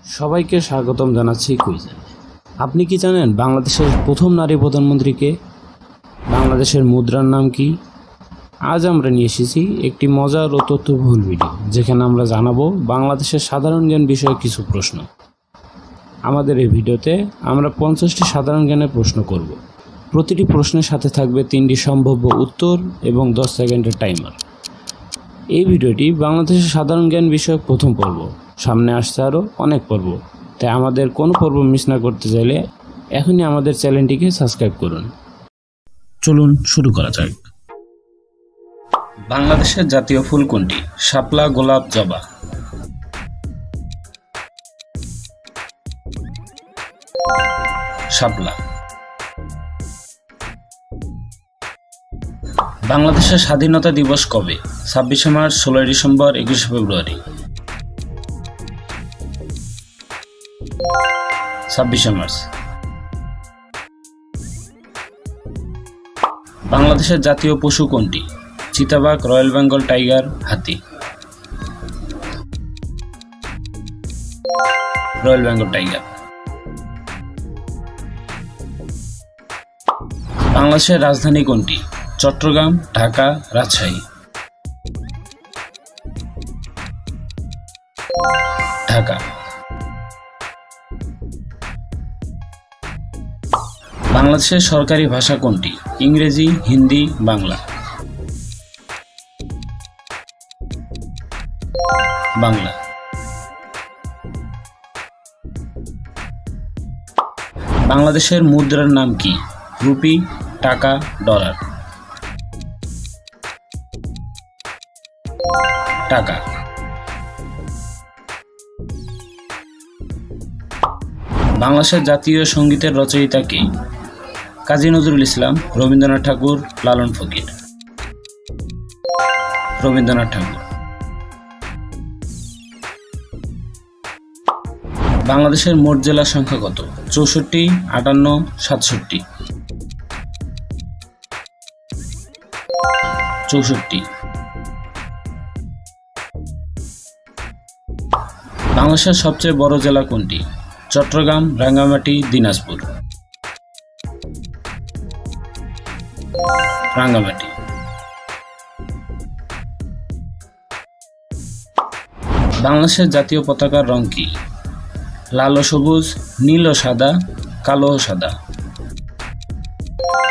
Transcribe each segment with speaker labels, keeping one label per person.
Speaker 1: সবাইকে স্বাগতম জানাচ্ছি কুইজে। আপনি কি জানেন বাংলাদেশের প্রথম নারী প্রধানমন্ত্রীকে? বাংলাদেশের মুদ্রার নাম কি? আজ আমরা নিয়ে এসেছি একটি মজার ও তথ্যবহুল ভিডিও, যেখানে আমরা জানাবো বাংলাদেশের সাধারণ জ্ঞান বিষয়ে কিছু প্রশ্ন। আমাদের এই ভিডিওতে আমরা 50টি সাধারণ জ্ঞানের প্রশ্ন করব। প্রতিটি প্রশ্নের সাথে থাকবে 3টি সম্ভাব্য উত্তর এবং 10 সেকেন্ডের টাইমার। এই ভিডিওটি বাংলাদেশের সাধারণ জ্ঞান বিষয়ক প্রথম পর্ব। সামনে আসছে আরও অনেক পর্ব, তাই আমাদের কোনো পর্ব মিস না করতে চাইলে এখনই আমাদের চ্যানেলটিকে সাবস্ক্রাইব করুন। চলুন শুরু করা যাক। বাংলাদেশের জাতীয় ফুল কোনটি? শাপলা, গোলাপ, জবা? শাপলা। বাংলাদেশের স্বাধীনতা দিবস কবে? 26শে মার্চ, 16ই ডিসেম্বর, 21শে ফেব্রুয়ারি? 26শে মার্চ। বাংলাদেশের জাতীয় পশু কোনটি? চিতাবাঘ, রয়্যাল বেঙ্গল টাইগার, হাতি? Royal Bengal tiger. বাংলাদেশের রাজধানী কোনটি? চট্টগ্রাম, ঢাকা, রাজশাহী? ঢাকা। বাংলাদেশের সরকারি ভাষা কোনটি? ইংরেজি, হিন্দি, বাংলা? বাংলা। বাংলাদেশের মুদ্রার নাম কি? রুপি, টাকা, ডলার? টাকা। বাংলাদেশের জাতীয় সঙ্গীতের রচয়িতা কে? কাজী নজরুল ইসলাম, রবীন্দ্রনাথ ঠাকুর, লালন ফকির? রবীন্দ্রনাথ ঠাকুর। বাংলাদেশের মোট জেলার সংখ্যা কত? 64, 58, 67? 64। বাংলাদেশের সবচেয়ে বড় জেলা কোনটি? চট্টগ্রাম, রাঙ্গামাটি, দিনাজপুর? রাঙ্গামাটি। বাংলাদেশের জাতীয় পতাকার রং কি? লাল ও সবুজ, নীল ও সাদা, কালো ও সাদা?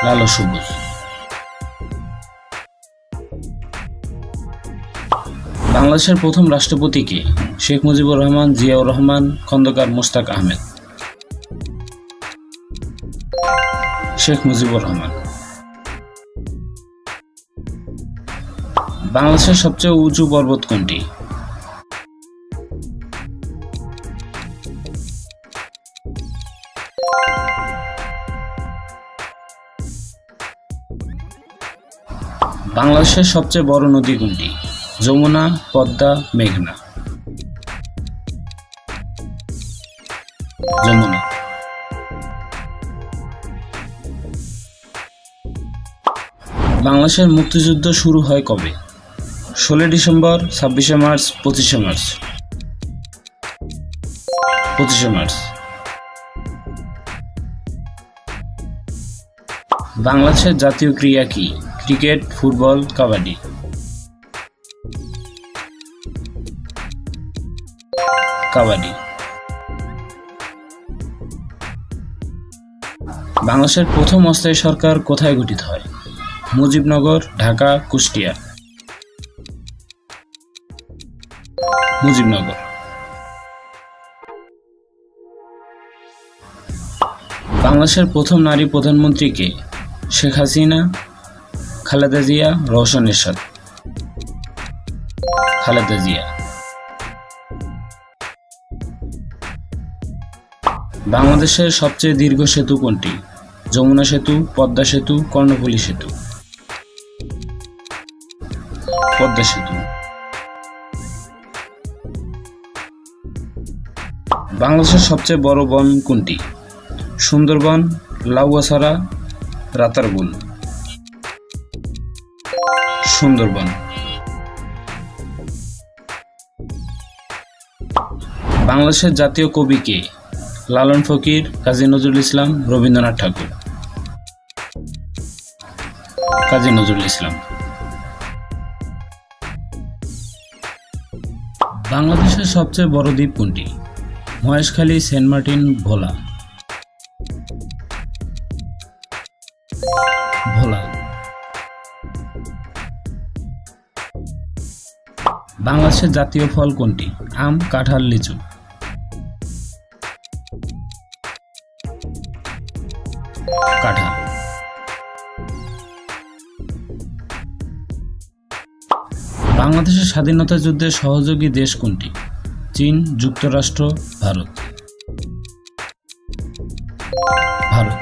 Speaker 1: লাল ও সবুজ। বাংলাদেশের প্রথম রাষ্ট্রপতি কে? শেখ মুজিবুর রহমান, জিয়াউর রহমান, খন্দকার মোশতাক আহমেদ? শেখ মুজিবুর রহমান। বাংলাদেশের সবচেয়ে উঁচু পর্বত কোনটি? বাংলাদেশের সবচেয়ে বড় নদী কোনটি? যমুনা, পদ্মা, মেঘনা? যমুনা। বাংলাদেশের মুক্তিযুদ্ধ শুরু হয় কবে? 16 ডিসেম্বর, 26শে মার্চ, 25শে মার্চ? 25শে মার্চ। বাংলাদেশের জাতীয় ক্রীড়া কি? Cricket, football, kabaddi? কাবাডি। বাংলাদেশের প্রথম অস্থায়ী সরকার কোথায় গঠিত হয়? মুজিবনগর, ঢাকা, কুষ্টিয়া? মুজিবনগর। বাংলাদেশের প্রথম নারী প্রধানমন্ত্রী কে? শেখ হাসিনা, খালেদা জিয়া, রওশন এরশাদ? খালেদা জিয়া। বাংলাদেশের সবচেয়ে দীর্ঘ সেতু কোনটি? যমুনা সেতু, পদ্মা সেতু, কর্ণফুলী সেতু? পদ্মা সেতু। বাংলাদেশের সবচেয়ে বড় বন কোনটি? সুন্দরবন, লাউয়াছড়া, রাতারগুল? সুন্দরবন। বাংলাদেশের জাতীয় কবি কে? লালন ফকির, কাজী নজরুল ইসলাম, রবীন্দ্রনাথ ঠাকুর। কাজী নজরুল ইসলাম। বাংলাদেশের সবচেয়ে বড় দ্বীপ কোনটি? মহেশখালী, সেন্ট মার্টিন, ভোলা। ভোলা। বাংলাদেশের জাতীয় ফল কোনটি? আম, কাঁঠাল, লিচু। কাঁঠাল। বাংলাদেশের স্বাধীনতা যুদ্ধে সহযোগী দেশ কোনটি? চীন, যুক্তরাষ্ট্র, ভারত। ভারত।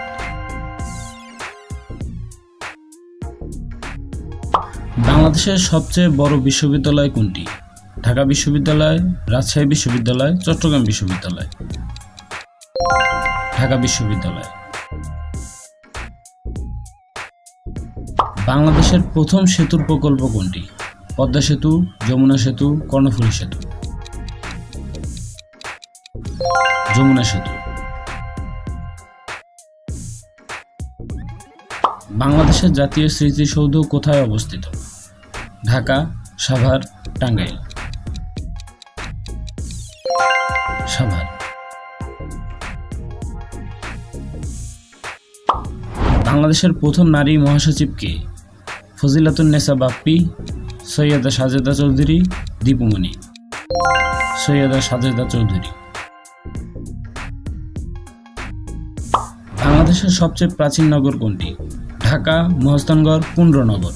Speaker 1: বাংলাদেশের সবচেয়ে বড় বিশ্ববিদ্যালয় কোনটি? ঢাকা বিশ্ববিদ্যালয়, রাজশাহী বিশ্ববিদ্যালয়, চট্টগ্রাম বিশ্ববিদ্যালয়। ঢাকা বিশ্ববিদ্যালয়। বাংলাদেশের প্রথম সেতুর প্রকল্প কোনটি? পদ্মা সেতু, যমুনা সেতু, কর্ণফুলী সেতু। যমুনা সেতু। বাংলাদেশের জাতীয় স্মৃতিসৌধ কোথায় অবস্থিত? ঢাকা, সাভার, টাঙ্গাইল। সাভার। বাংলাদেশের প্রথম নারী মহাসচিব কে? ফজিলাতুন্নেসা বাপ্পী, সৈয়দা সাজেদা চৌধুরী, দীপুমণি। সৈয়দা সাজেদা চৌধুরী। বাংলাদেশের সবচেয়ে প্রাচীন নগর কোনটি? ঢাকা, মহস্তানগড়, পুন্ড্রনগর।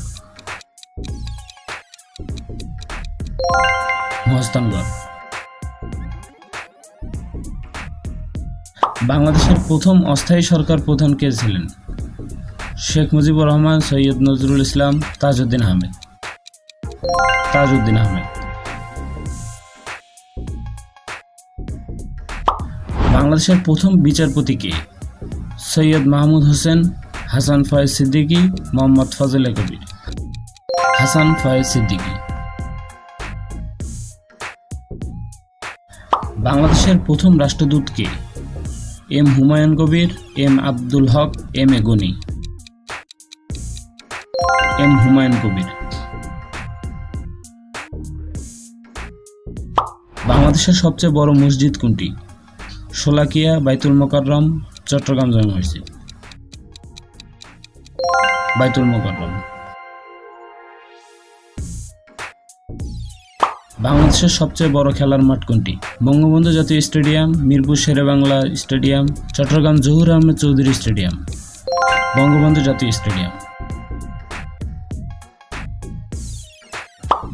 Speaker 1: মহস্তানগড়। বাংলাদেশের প্রথম অস্থায়ী সরকার প্রধান কে ছিলেন? শেখ মুজিবুর রহমান, সৈয়দ নজরুল ইসলাম, তাজউদ্দিন আহমেদ। তাজউদ্দিন আহমেদ। বাংলাদেশের প্রথম বিচারপতি কে? সৈয়দ মাহমুদ হোসেন, হাসান ফয়েজ সিদ্দিকী, মোহাম্মদ ফজলে কবির। হাসান ফয়েজ সিদ্দিকী। বাংলাদেশের প্রথম রাষ্ট্রদূত কে? M Humayun Kabir, M Abdul Haque, M A Gani. M Humayun Kabir. বাংলাদেশের সবচেয়ে বড় মসজিদ কোনটি? শোলাকিয়া, বাইতুল মোকাররম, চট্টগ্রাম জামে মসজিদ। বাইতুল মোকাররম। বাংলাদেশের সবচেয়ে বড় খেলার মাঠ কোনটি? বঙ্গবন্ধু জাতীয় stadium, Mirpur Sher-e-Bangla stadium, Chattogram Zahur Ahmed Chowdhury stadium. Bangabandhu জাতীয় স্টেডিয়াম।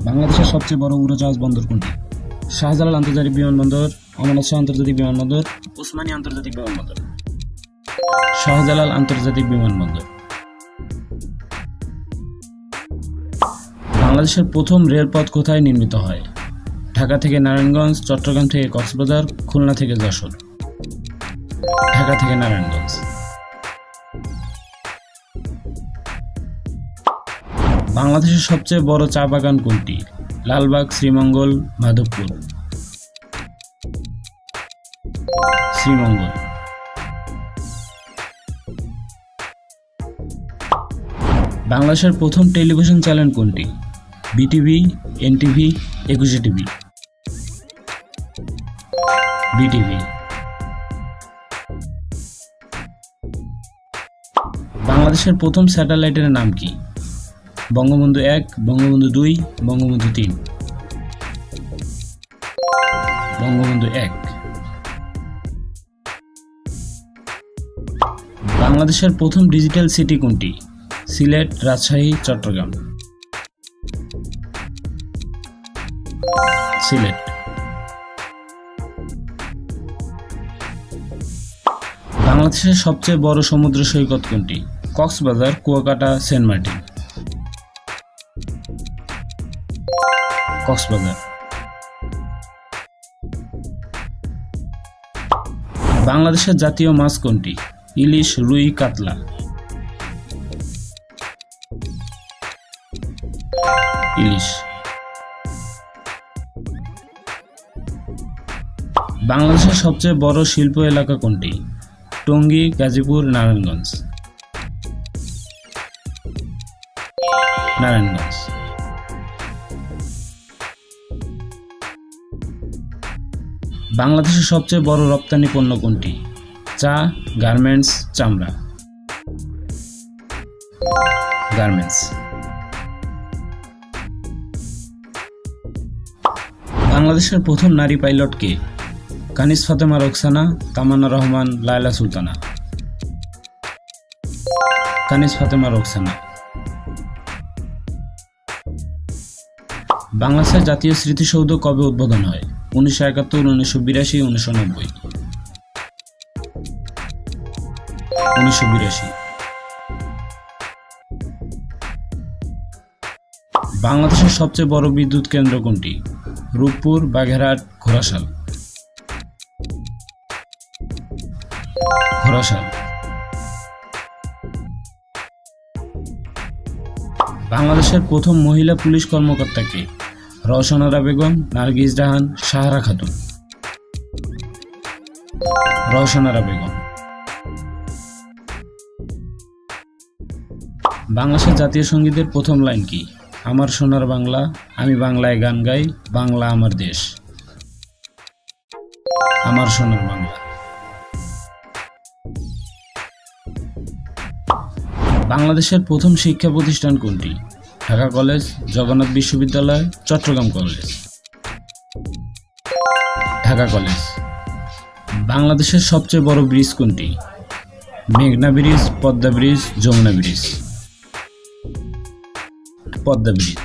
Speaker 1: বাংলাদেশের সবচেয়ে বড় উড়োজাহাজ বন্দর কোনটি? শাহজালাল আন্তর্জাতিক বিমানবন্দর, আমানত শাহ আন্তর্জাতিক বিমানবন্দর, ওসমানী আন্তর্জাতিক বিমানবন্দর। শাহজালাল আন্তর্জাতিক বিমানবন্দর। বাংলাদেশের প্রথম রেলপথ কোথায় নির্মিত হয়? ঢাকা থেকে নারায়ণগঞ্জ, চট্টগ্রাম থেকে কক্সবাজার, খুলনা থেকে যশোর। ঢাকা থেকে নারায়ণগঞ্জ। বাংলাদেশের সবচেয়ে বড় চা বাগান কোনটি? লালবাগ, শ্রীমঙ্গল, মাধবপুর। শ্রীমঙ্গল। বাংলাদেশের প্রথম টেলিভিশন চ্যানেল কোনটি? বিটিভি, এনটিভি, একুশে টিভি। বিটিভি। বাংলাদেশের প্রথম স্যাটেলাইটের নাম কি? বঙ্গবন্ধু 1, বঙ্গবন্ধু 2, বঙ্গবন্ধু 3। বঙ্গবন্ধু 1। বাংলাদেশের প্রথম ডিজিটাল সিটি কোনটি? সিলেট, রাজশাহী, চট্টগ্রাম। সিলেট। বাংলাদেশের সবচেয়ে বড় সমুদ্র সৈকত কোনটি? কক্সবাজার, কুয়াকাটা, সেন্ট মার্টিন। কক্সবাজার। বাংলাদেশের জাতীয় মাছ কোনটি? ইলিশ, রুই, কাতলা। ইলিশ। বাংলাদেশের সবচেয়ে বড় শিল্প এলাকা কোনটি? টঙ্গী, গাজীপুর, নারায়ণগঞ্জ। নারায়ণগঞ্জ। বাংলাদেশের সবচেয়ে বড় রপ্তানি পণ্য কোনটি? চা, গার্মেন্টস, চামড়া। গার্মেন্টস। বাংলাদেশের প্রথম নারী পাইলট কে? কানিজ ফাতেমা রোকসানা, তামান্না রহমান, লায়লা সুলতানা। কানিজ ফাতেমা রোকসানা। বাংলাদেশের জাতীয় স্মৃতিসৌধ কবে উদ্বোধন হয়? 1971, 1982, 1990। 1982। বাংলাদেশের সবচেয়ে বড় বিদ্যুৎ কেন্দ্র কোনটি? রূপপুর, বাগেরহাট, ঘোড়াশাল। ঘোড়াশাল। বাংলাদেশের প্রথম মহিলা পুলিশ কর্মকর্তা কে? রওশন আরা বেগম, নার্গিস জাহান, সাহারা খাতুন। রওশন আরা বেগম। বাংলাদেশের জাতীয় সঙ্গীতের প্রথম লাইন কি? আমার সোনার বাংলা, আমি বাংলায় গান গাই, বাংলা আমার দেশ। আমার সোনার বাংলা। বাংলাদেশের প্রথম শিক্ষা প্রতিষ্ঠান কোনটি? ঢাকা কলেজ, জগন্নাথ বিশ্ববিদ্যালয়, চট্টগ্রাম কলেজ। ঢাকা কলেজ। বাংলাদেশের সবচেয়ে বড় ব্রিজ কোনটি? মেঘনা bridge, Padma bridge, Jamuna bridge. Padma bridge.